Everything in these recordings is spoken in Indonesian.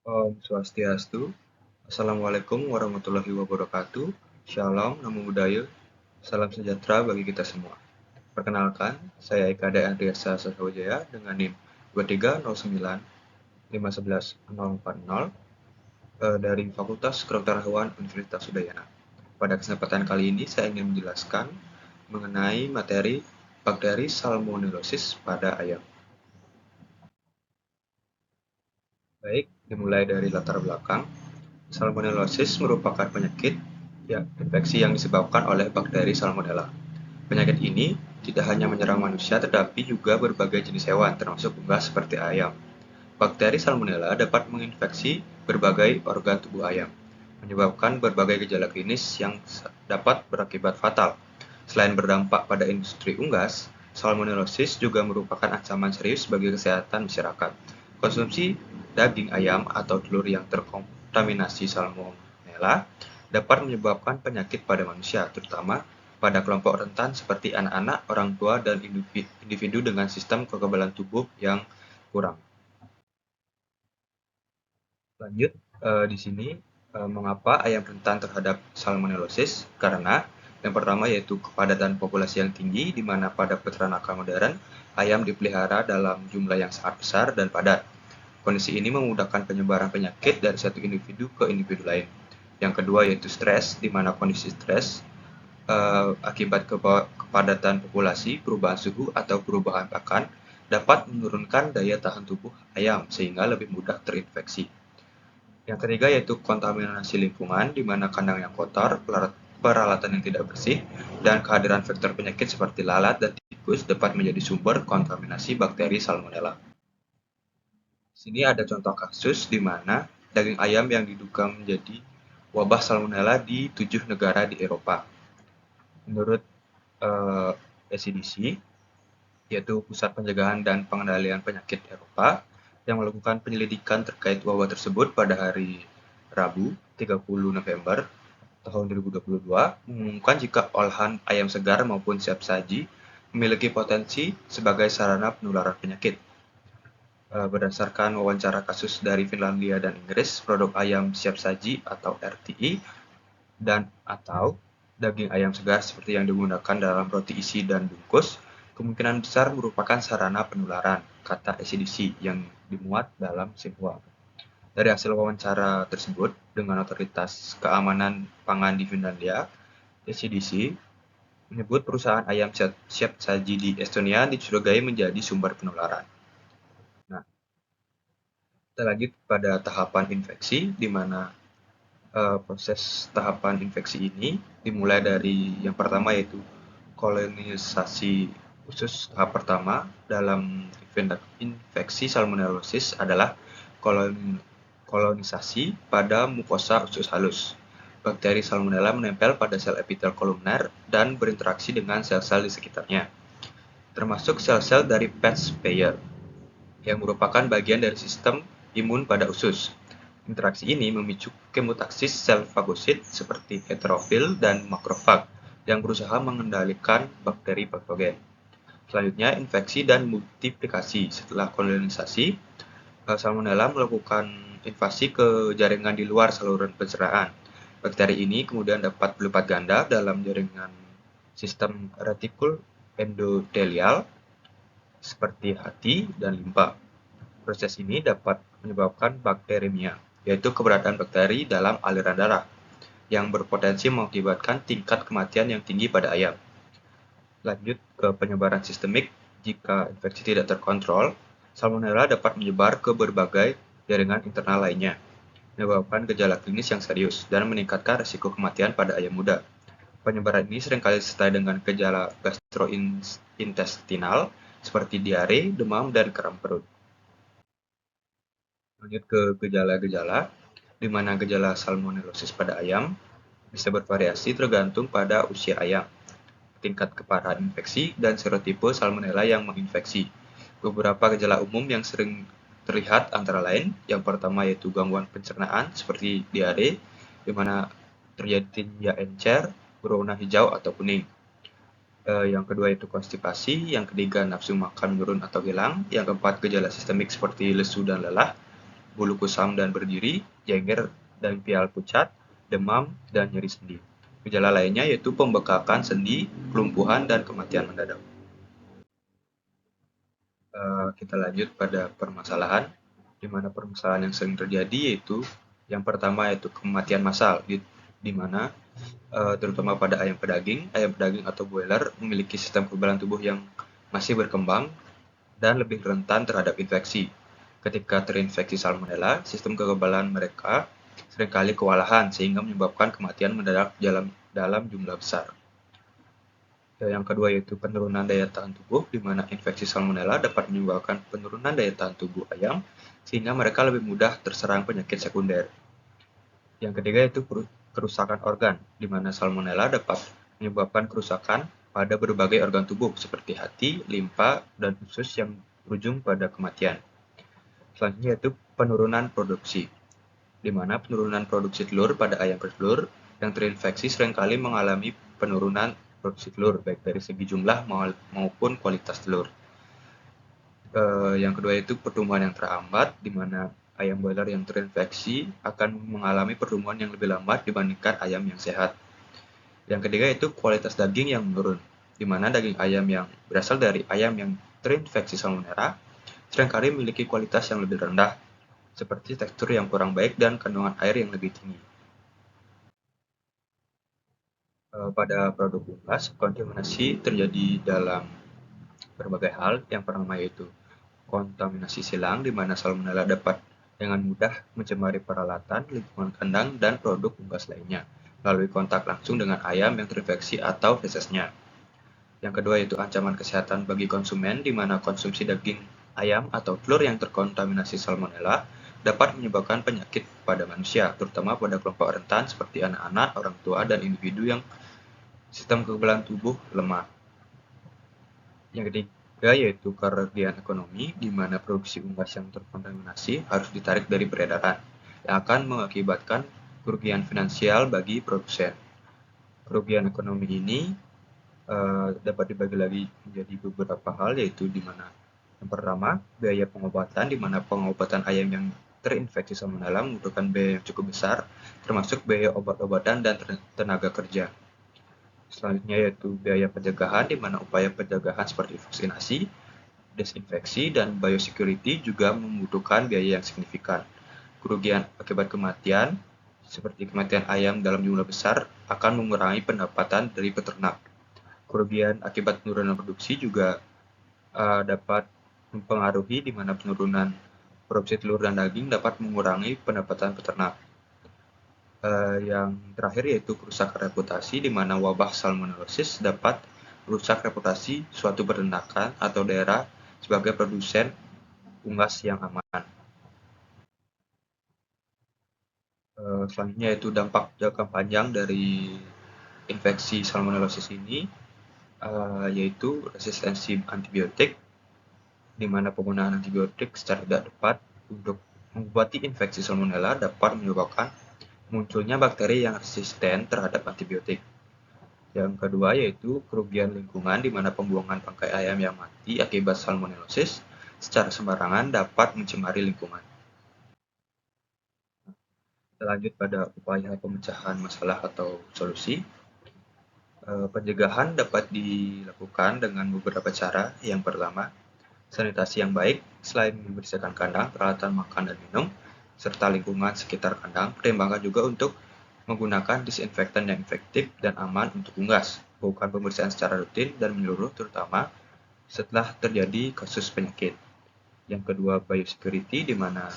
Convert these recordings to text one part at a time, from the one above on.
Om Swastiastu. Assalamualaikum warahmatullahi wabarakatuh. Shalom, Namo Buddhaya. Salam sejahtera bagi kita semua. Perkenalkan, saya Eka Andriasa Sasawajaya dengan NIM 23095114040 dari Fakultas Kedokteran Hewan Universitas Udayana. Pada kesempatan kali ini saya ingin menjelaskan mengenai materi bakteri Salmonellosis pada ayam. Baik, dimulai dari latar belakang. Salmonellosis merupakan penyakit infeksi yang disebabkan oleh bakteri Salmonella. Penyakit ini tidak hanya menyerang manusia tetapi juga berbagai jenis hewan termasuk unggas seperti ayam. Bakteri Salmonella dapat menginfeksi berbagai organ tubuh ayam, menyebabkan berbagai gejala klinis yang dapat berakibat fatal. Selain berdampak pada industri unggas, Salmonellosis juga merupakan ancaman serius bagi kesehatan masyarakat. Konsumsi daging ayam atau telur yang terkontaminasi Salmonella dapat menyebabkan penyakit pada manusia, terutama pada kelompok rentan seperti anak-anak, orang tua, dan individu dengan sistem kekebalan tubuh yang kurang. Lanjut, di sini mengapa ayam rentan terhadap salmonellosis? Karena yang pertama yaitu kepadatan populasi yang tinggi, di mana pada peternakan modern ayam dipelihara dalam jumlah yang sangat besar dan padat. Kondisi ini memudahkan penyebaran penyakit dari satu individu ke individu lain. Yang kedua yaitu stres, di mana kondisi stres akibat kepadatan populasi, perubahan suhu, atau perubahan pakan dapat menurunkan daya tahan tubuh ayam sehingga lebih mudah terinfeksi. Yang ketiga yaitu kontaminasi lingkungan, di mana kandang yang kotor, peralatan yang tidak bersih, dan kehadiran vektor penyakit seperti lalat dan tikus dapat menjadi sumber kontaminasi bakteri Salmonella. Sini ada contoh kasus di mana daging ayam yang diduga menjadi wabah Salmonella di 7 negara di Eropa. Menurut ECDC, yaitu Pusat Pencegahan dan Pengendalian Penyakit Eropa, yang melakukan penyelidikan terkait wabah tersebut pada hari Rabu 30 November tahun 2022 mengumumkan jika olahan ayam segar maupun siap saji memiliki potensi sebagai sarana penularan penyakit. Berdasarkan wawancara kasus dari Finlandia dan Inggris, produk ayam siap saji atau RTI dan atau daging ayam segar seperti yang digunakan dalam roti isi dan bungkus kemungkinan besar merupakan sarana penularan, kata ECDC yang dimuat dalam Xinhua. Dari hasil wawancara tersebut dengan Otoritas Keamanan Pangan di Finlandia, ECDC menyebut perusahaan ayam siap saji di Estonia dicurigai menjadi sumber penularan. Nah, kita lanjut pada tahapan infeksi, di mana proses tahapan infeksi ini dimulai dari yang pertama yaitu kolonisasi usus. Tahap pertama dalam infeksi salmonellosis adalah kolonisasi pada mukosa usus halus. Bakteri Salmonella menempel pada sel epitel kolumner dan berinteraksi dengan sel-sel di sekitarnya, termasuk sel-sel dari Peyer's payer, yang merupakan bagian dari sistem imun pada usus. Interaksi ini memicu kemotaksis sel fagosit seperti heterofil dan makrofag yang berusaha mengendalikan bakteri patogen. Selanjutnya, infeksi dan multiplikasi. Setelah kolonisasi, Salmonella melakukan invasi ke jaringan di luar saluran pencernaan. Bakteri ini kemudian dapat berlipat ganda dalam jaringan sistem retikul endotelial seperti hati dan limpa. Proses ini dapat menyebabkan bakteremia, yaitu keberadaan bakteri dalam aliran darah, yang berpotensi mengakibatkan tingkat kematian yang tinggi pada ayam. Lanjut ke penyebaran sistemik. Jika infeksi tidak terkontrol, Salmonella dapat menyebar ke berbagai jaringan internal lainnya, menyebabkan gejala klinis yang serius dan meningkatkan risiko kematian pada ayam muda. Penyebaran ini seringkali disertai dengan gejala gastrointestinal seperti diare, demam, dan kram perut. Lanjut ke gejala-gejala, di mana gejala salmonellosis pada ayam bisa bervariasi tergantung pada usia ayam, tingkat keparahan infeksi, dan serotipe salmonella yang menginfeksi. Beberapa gejala umum yang sering terlihat antara lain, yang pertama yaitu gangguan pencernaan seperti diare, di mana terjadi tinja encer berwarna hijau atau kuning. Yang kedua itu konstipasi, yang ketiga nafsu makan menurun atau hilang, yang keempat gejala sistemik seperti lesu dan lelah, bulu kusam dan berdiri, jengger dan pial pucat, demam, dan nyeri sendi. Gejala lainnya yaitu pembekakan sendi, kelumpuhan, dan kematian mendadak. Kita lanjut pada permasalahan, di mana permasalahan yang sering terjadi yaitu yang pertama yaitu kematian massal, di mana terutama pada ayam pedaging atau broiler memiliki sistem kekebalan tubuh yang masih berkembang dan lebih rentan terhadap infeksi. Ketika terinfeksi salmonella, sistem kekebalan mereka seringkali kewalahan sehingga menyebabkan kematian mendadak dalam jumlah besar. Yang kedua yaitu penurunan daya tahan tubuh, di mana infeksi salmonella dapat menyebabkan penurunan daya tahan tubuh ayam sehingga mereka lebih mudah terserang penyakit sekunder. Yang ketiga yaitu kerusakan organ, di mana salmonella dapat menyebabkan kerusakan pada berbagai organ tubuh seperti hati, limpa, dan usus yang berujung pada kematian. Selanjutnya yaitu penurunan produksi, di mana penurunan produksi telur pada ayam bertelur yang terinfeksi seringkali mengalami penurunan produksi telur, baik dari segi jumlah maupun kualitas telur. Yang kedua itu pertumbuhan yang terhambat, di mana ayam broiler yang terinfeksi akan mengalami pertumbuhan yang lebih lambat dibandingkan ayam yang sehat. Yang ketiga itu kualitas daging yang menurun, di mana daging ayam yang berasal dari ayam yang terinfeksi salmonella seringkali memiliki kualitas yang lebih rendah, seperti tekstur yang kurang baik dan kandungan air yang lebih tinggi. Pada produk unggas, kontaminasi terjadi dalam berbagai hal. Yang pertama yaitu kontaminasi silang, di mana salmonella dapat dengan mudah mencemari peralatan, lingkungan kandang, dan produk unggas lainnya melalui kontak langsung dengan ayam yang terinfeksi atau fesesnya. Yang kedua yaitu ancaman kesehatan bagi konsumen, di mana konsumsi daging ayam atau telur yang terkontaminasi salmonella dapat menyebabkan penyakit pada manusia, terutama pada kelompok rentan seperti anak-anak, orang tua, dan individu yang sistem kekebalan tubuh lemah. Yang ketiga yaitu kerugian ekonomi, di mana produksi unggas yang terkontaminasi harus ditarik dari peredaran, yang akan mengakibatkan kerugian finansial bagi produsen. Kerugian ekonomi ini dapat dibagi lagi menjadi beberapa hal, yaitu di mana yang pertama biaya pengobatan, di mana pengobatan ayam yang terinfeksi salmonella membutuhkan biaya yang cukup besar, termasuk biaya obat-obatan dan tenaga kerja. Selanjutnya yaitu biaya pencegahan, di mana upaya pencegahan seperti vaksinasi, desinfeksi, dan biosecurity juga membutuhkan biaya yang signifikan. Kerugian akibat kematian, seperti kematian ayam dalam jumlah besar, akan mengurangi pendapatan dari peternak. Kerugian akibat penurunan produksi juga dapat mempengaruhi, di mana penurunan produksi telur dan daging dapat mengurangi pendapatan peternak. Yang terakhir yaitu kerusakan reputasi, di mana wabah salmonellosis dapat merusak reputasi suatu peternakan atau daerah sebagai produsen unggas yang aman. Selanjutnya yaitu dampak jangka panjang dari infeksi salmonellosis ini, yaitu resistensi antibiotik, di mana penggunaan antibiotik secara tidak tepat untuk mengobati infeksi salmonella dapat menyebabkan munculnya bakteri yang resisten terhadap antibiotik. Yang kedua yaitu kerugian lingkungan, di mana pembuangan bangkai ayam yang mati akibat salmonellosis secara sembarangan dapat mencemari lingkungan. Kita lanjut pada upaya pemecahan masalah atau solusi. Pencegahan dapat dilakukan dengan beberapa cara. Yang pertama, sanitasi yang baik. Selain membersihkan kandang, peralatan makan dan minum, serta lingkungan sekitar kandang, pertimbangkan juga untuk menggunakan disinfektan yang efektif dan aman untuk unggas. Lakukan pembersihan secara rutin dan menyeluruh, terutama setelah terjadi kasus penyakit. Yang kedua, biosecurity, di mana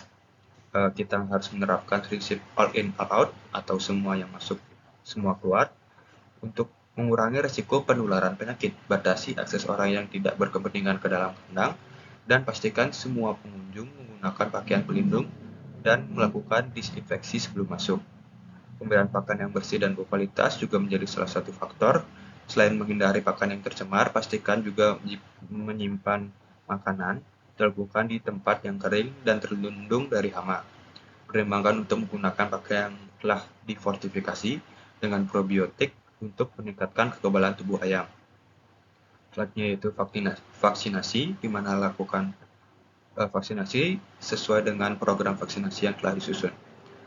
kita harus menerapkan prinsip all in all out atau semua yang masuk semua keluar untuk mengurangi risiko penularan penyakit. Batasi akses orang yang tidak berkepentingan ke dalam kandang dan pastikan semua pengunjung menggunakan pakaian pelindung dan melakukan disinfeksi sebelum masuk. Pemberian pakan yang bersih dan berkualitas juga menjadi salah satu faktor. Selain menghindari pakan yang tercemar, pastikan juga menyimpan makanan dilakukan di tempat yang kering dan terlindung dari hama. Pertimbangkan untuk menggunakan pakaian yang telah difortifikasi dengan probiotik untuk meningkatkan kekebalan tubuh ayam. Selanjutnya yaitu vaksinasi, di mana lakukan vaksinasi sesuai dengan program vaksinasi yang telah disusun.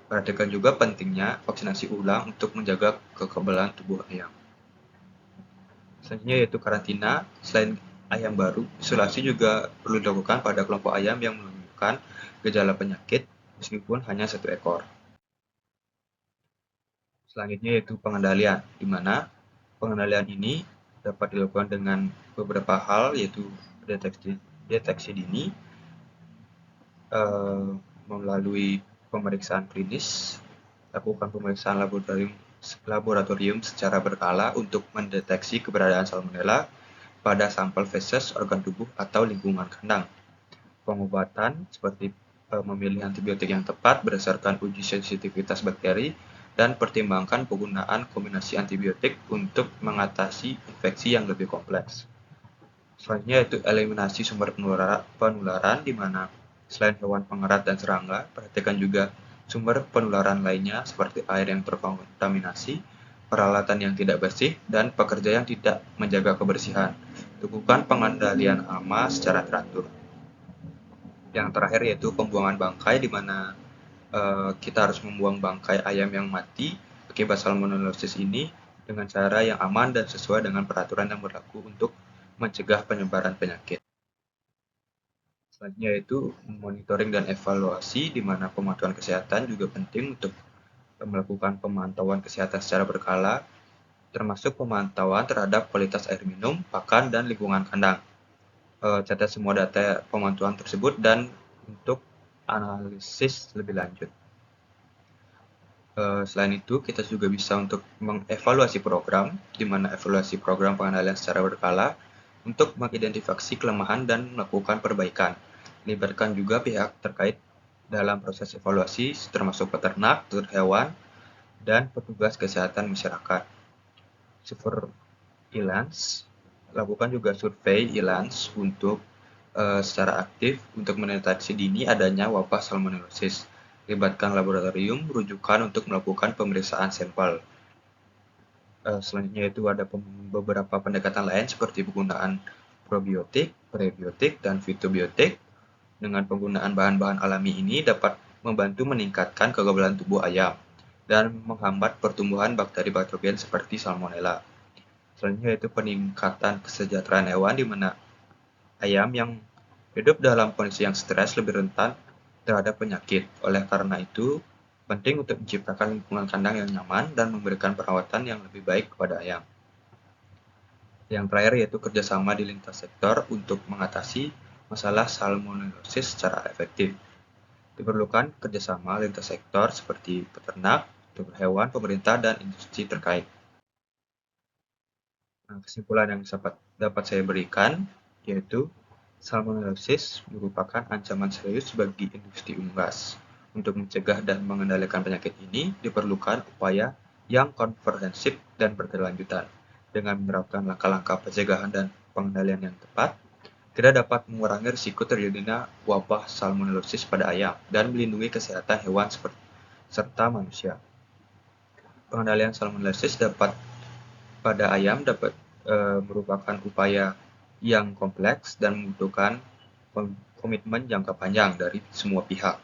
Perhatikan juga pentingnya vaksinasi ulang untuk menjaga kekebalan tubuh ayam. Selanjutnya yaitu karantina. Selain ayam baru, isolasi juga perlu dilakukan pada kelompok ayam yang menunjukkan gejala penyakit meskipun hanya satu ekor. Selanjutnya yaitu pengendalian, di mana pengendalian ini dapat dilakukan dengan beberapa hal, yaitu deteksi dini, eh, melalui pemeriksaan klinis, lakukan pemeriksaan laboratorium secara berkala untuk mendeteksi keberadaan salmonella pada sampel feses, organ tubuh, atau lingkungan kandang. Pengobatan seperti memilih antibiotik yang tepat berdasarkan uji sensitivitas bakteri dan pertimbangkan penggunaan kombinasi antibiotik untuk mengatasi infeksi yang lebih kompleks. Selanjutnya yaitu eliminasi sumber penularan, di mana selain hewan pengerat dan serangga, perhatikan juga sumber penularan lainnya seperti air yang terkontaminasi, peralatan yang tidak bersih, dan pekerja yang tidak menjaga kebersihan. Lakukan pengendalian hama secara teratur. Yang terakhir yaitu pembuangan bangkai, di mana kita harus membuang bangkai ayam yang mati akibat salmonellosis ini dengan cara yang aman dan sesuai dengan peraturan yang berlaku untuk mencegah penyebaran penyakit. Selanjutnya yaitu monitoring dan evaluasi, di mana pemantauan kesehatan juga penting untuk melakukan pemantauan kesehatan secara berkala, termasuk pemantauan terhadap kualitas air minum, pakan, dan lingkungan kandang. Catat semua data pemantauan tersebut dan untuk analisis lebih lanjut. Selain itu, kita juga bisa untuk mengevaluasi program, di mana evaluasi program pengendalian secara berkala untuk mengidentifikasi kelemahan dan melakukan perbaikan. Libatkan juga pihak terkait dalam proses evaluasi, termasuk peternak, dokter hewan, dan petugas kesehatan masyarakat. Surveillance, lakukan juga surveillance untuk secara aktif untuk mendeteksi dini adanya wabah salmonellosis. Libatkan laboratorium rujukan untuk melakukan pemeriksaan sampel. Selanjutnya itu ada beberapa pendekatan lain seperti penggunaan probiotik, prebiotik, dan fitobiotik. Dengan penggunaan bahan-bahan alami ini dapat membantu meningkatkan kekebalan tubuh ayam dan menghambat pertumbuhan bakteri patogen seperti salmonella. Selanjutnya itu peningkatan kesejahteraan hewan, di mana ayam yang hidup dalam kondisi yang stres lebih rentan terhadap penyakit. Oleh karena itu, penting untuk menciptakan lingkungan kandang yang nyaman dan memberikan perawatan yang lebih baik kepada ayam. Yang terakhir yaitu kerjasama di lintas sektor untuk mengatasi masalah salmonellosis secara efektif. Diperlukan kerjasama lintas sektor seperti peternak, dokter hewan, pemerintah, dan industri terkait. Nah, kesimpulan yang dapat saya berikan yaitu salmonellosis merupakan ancaman serius bagi industri unggas. Untuk mencegah dan mengendalikan penyakit ini diperlukan upaya yang komprehensif dan berkelanjutan. Dengan menerapkan langkah-langkah pencegahan dan pengendalian yang tepat, kita dapat mengurangi risiko terjadinya wabah salmonellosis pada ayam dan melindungi kesehatan hewan serta manusia. Pengendalian salmonellosis pada ayam dapat merupakan upaya yang kompleks dan membutuhkan komitmen jangka panjang dari semua pihak.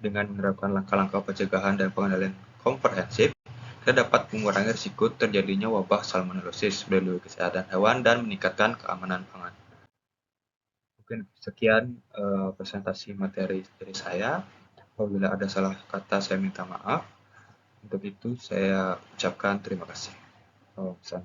Dengan menerapkan langkah-langkah pencegahan dan pengendalian komprehensif, kita dapat mengurangi risiko terjadinya wabah salmonellosis, melindungi kesehatan hewan, dan meningkatkan keamanan pangan. Mungkin sekian presentasi materi dari saya. Apabila ada salah kata, saya minta maaf. Untuk itu, saya ucapkan terima kasih. Oh, bisa.